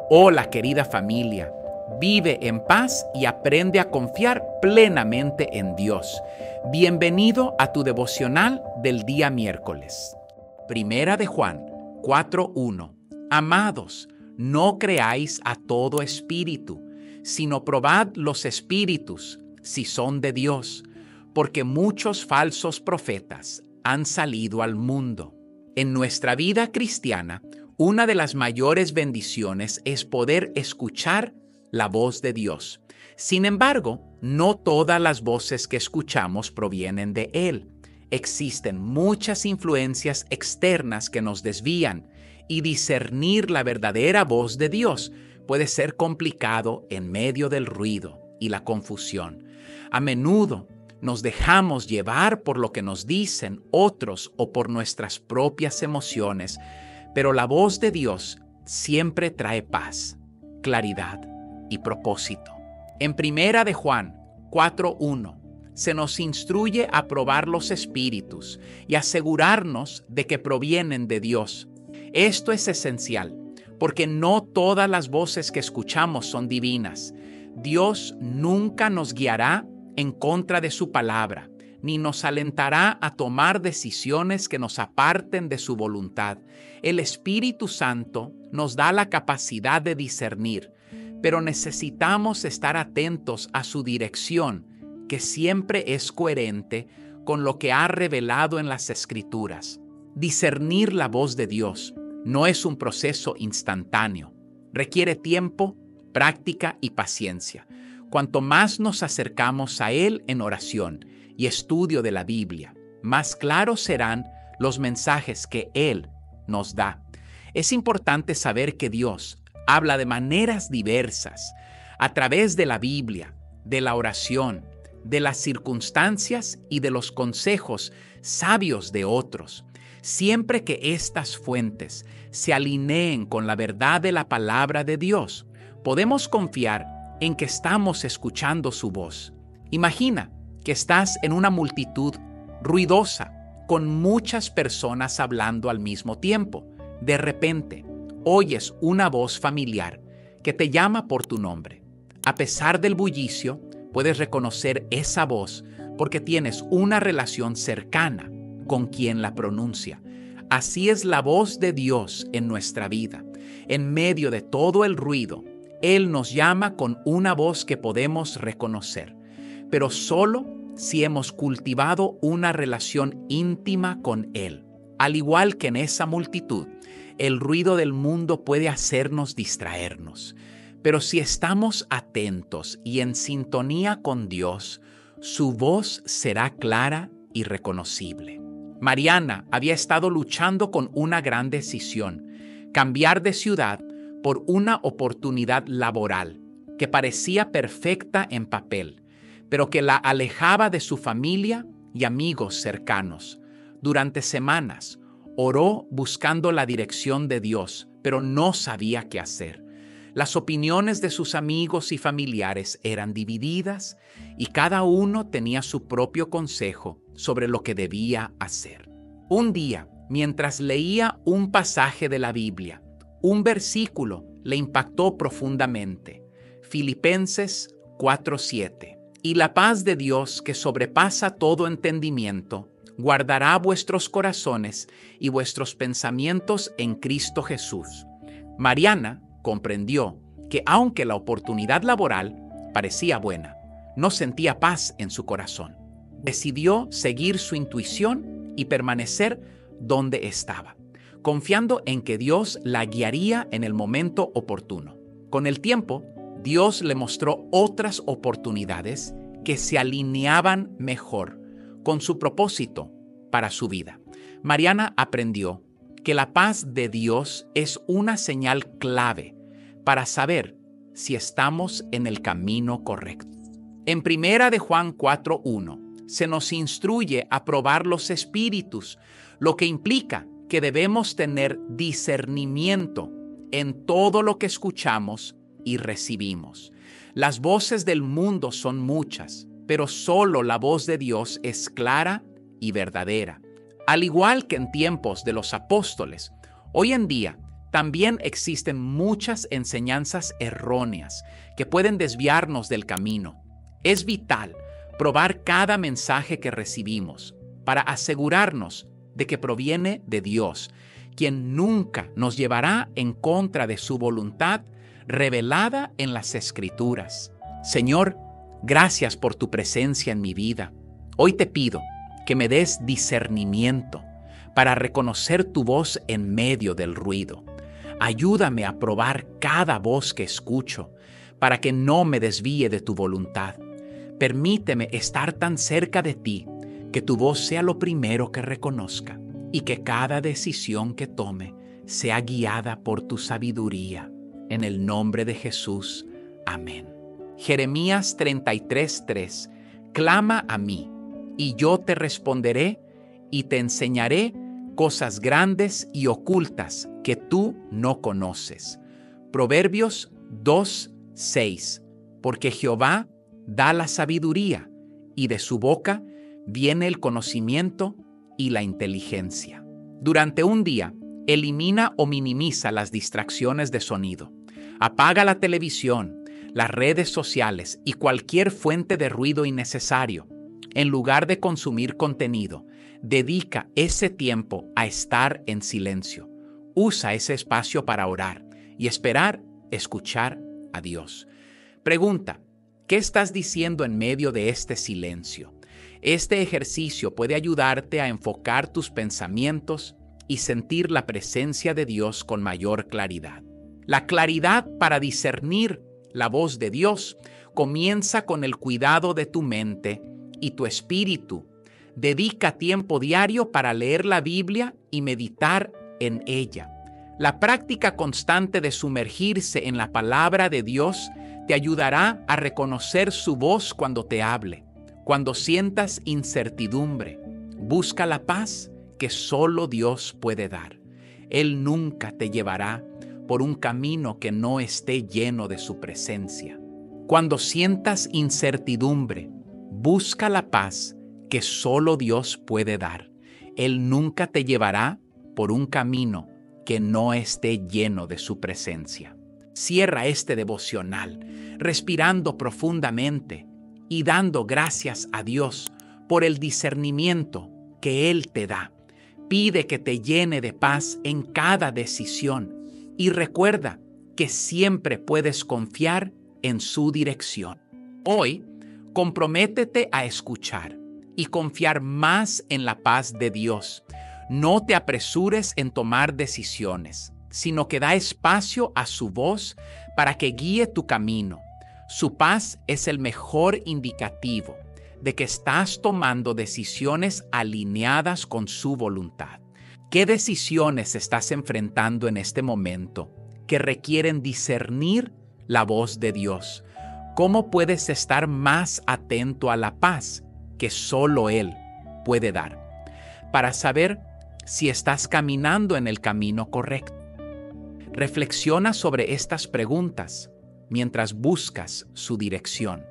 Hola, querida familia. Vive en paz y aprende a confiar plenamente en Dios. Bienvenido a tu devocional del día miércoles. Primera de Juan 4:1. Amados, no creáis a todo espíritu, sino probad los espíritus, si son de Dios, porque muchos falsos profetas han salido al mundo. En nuestra vida cristiana, una de las mayores bendiciones es poder escuchar la voz de Dios. Sin embargo, no todas las voces que escuchamos provienen de Él. Existen muchas influencias externas que nos desvían, y discernir la verdadera voz de Dios puede ser complicado en medio del ruido y la confusión. A menudo nos dejamos llevar por lo que nos dicen otros o por nuestras propias emociones, pero la voz de Dios siempre trae paz, claridad y propósito. En Primera de Juan 4:1 se nos instruye a probar los espíritus y asegurarnos de que provienen de Dios. Esto es esencial, porque no todas las voces que escuchamos son divinas. Dios nunca nos guiará en contra de su palabra, ni nos alentará a tomar decisiones que nos aparten de su voluntad. El Espíritu Santo nos da la capacidad de discernir, pero necesitamos estar atentos a su dirección, que siempre es coherente con lo que ha revelado en las Escrituras. Discernir la voz de Dios no es un proceso instantáneo. Requiere tiempo, práctica y paciencia. Cuanto más nos acercamos a Él en oración y estudio de la Biblia, más claros serán los mensajes que Él nos da. Es importante saber que Dios habla de maneras diversas, a través de la Biblia, de la oración, de las circunstancias y de los consejos sabios de otros. Siempre que estas fuentes se alineen con la verdad de la palabra de Dios, podemos confiar en que estamos escuchando su voz. Imagina que estás en una multitud ruidosa, con muchas personas hablando al mismo tiempo. De repente, oyes una voz familiar que te llama por tu nombre. A pesar del bullicio, puedes reconocer esa voz porque tienes una relación cercana con quien la pronuncia. Así es la voz de Dios en nuestra vida. En medio de todo el ruido, Él nos llama con una voz que podemos reconocer, pero solo si hemos cultivado una relación íntima con Él. Al igual que en esa multitud, el ruido del mundo puede hacernos distraernos, pero si estamos atentos y en sintonía con Dios, su voz será clara y reconocible. Mariana había estado luchando con una gran decisión: cambiar de ciudad por una oportunidad laboral que parecía perfecta en papel, pero que la alejaba de su familia y amigos cercanos. Durante semanas oró buscando la dirección de Dios, pero no sabía qué hacer. Las opiniones de sus amigos y familiares eran divididas y cada uno tenía su propio consejo sobre lo que debía hacer. Un día, mientras leía un pasaje de la Biblia, un versículo le impactó profundamente. Filipenses 4:7. Y la paz de Dios, que sobrepasa todo entendimiento, guardará vuestros corazones y vuestros pensamientos en Cristo Jesús. Mariana comprendió que aunque la oportunidad laboral parecía buena, no sentía paz en su corazón. Decidió seguir su intuición y permanecer donde estaba, confiando en que Dios la guiaría en el momento oportuno. Con el tiempo, Dios le mostró otras oportunidades que se alineaban mejor con su propósito para su vida. Mariana aprendió que la paz de Dios es una señal clave para saber si estamos en el camino correcto. En Primera de Juan 4:1 se nos instruye a probar los espíritus, lo que implica que debemos tener discernimiento en todo lo que escuchamos y recibimos. Las voces del mundo son muchas, pero solo la voz de Dios es clara y verdadera. Al igual que en tiempos de los apóstoles, hoy en día También existen muchas enseñanzas erróneas que pueden desviarnos del camino. Es vital probar cada mensaje que recibimos para asegurarnos de que proviene de Dios, quien nunca nos llevará en contra de su voluntad revelada en las Escrituras. Señor, gracias por tu presencia en mi vida. Hoy te pido que me des discernimiento para reconocer tu voz en medio del ruido. Ayúdame a probar cada voz que escucho para que no me desvíe de tu voluntad. Permíteme estar tan cerca de ti que tu voz sea lo primero que reconozca y que cada decisión que tome sea guiada por tu sabiduría. En el nombre de Jesús. Amén. Jeremías 33:3. Clama a mí, y yo te responderé y te enseñaré cosas grandes y ocultas que tú no conoces. Proverbios 2:6. Porque Jehová da la sabiduría, y de su boca viene el conocimiento y la inteligencia. Durante un día, elimina o minimiza las distracciones de sonido. Apaga la televisión, las redes sociales y cualquier fuente de ruido innecesario. En lugar de consumir contenido, dedica ese tiempo a estar en silencio. Usa ese espacio para orar y esperar escuchar a Dios. Pregunta, ¿qué estás diciendo en medio de este silencio? Este ejercicio puede ayudarte a enfocar tus pensamientos y sentir la presencia de Dios con mayor claridad. La claridad para discernir la voz de Dios comienza con el cuidado de tu mente y tu espíritu. Dedica tiempo diario para leer la Biblia y meditar en ella. La práctica constante de sumergirse en la palabra de Dios te ayudará a reconocer su voz cuando te hable. Cuando sientas incertidumbre, busca la paz que solo Dios puede dar. Él nunca te llevará por un camino que no esté lleno de su presencia. Cuando sientas incertidumbre, busca la paz que solo Dios puede dar. Él nunca te llevará por un camino que no esté lleno de su presencia. Cierra este devocional respirando profundamente y dando gracias a Dios por el discernimiento que Él te da. Pide que te llene de paz en cada decisión y recuerda que siempre puedes confiar en su dirección. Hoy, comprométete a escuchar y confiar más en la paz de Dios. No te apresures en tomar decisiones, sino que da espacio a su voz para que guíe tu camino. Su paz es el mejor indicativo de que estás tomando decisiones alineadas con su voluntad. ¿Qué decisiones estás enfrentando en este momento que requieren discernir la voz de Dios? ¿Cómo puedes estar más atento a la paz que solo Él puede dar? Para saber si estás caminando en el camino correcto. Reflexiona sobre estas preguntas mientras buscas su dirección.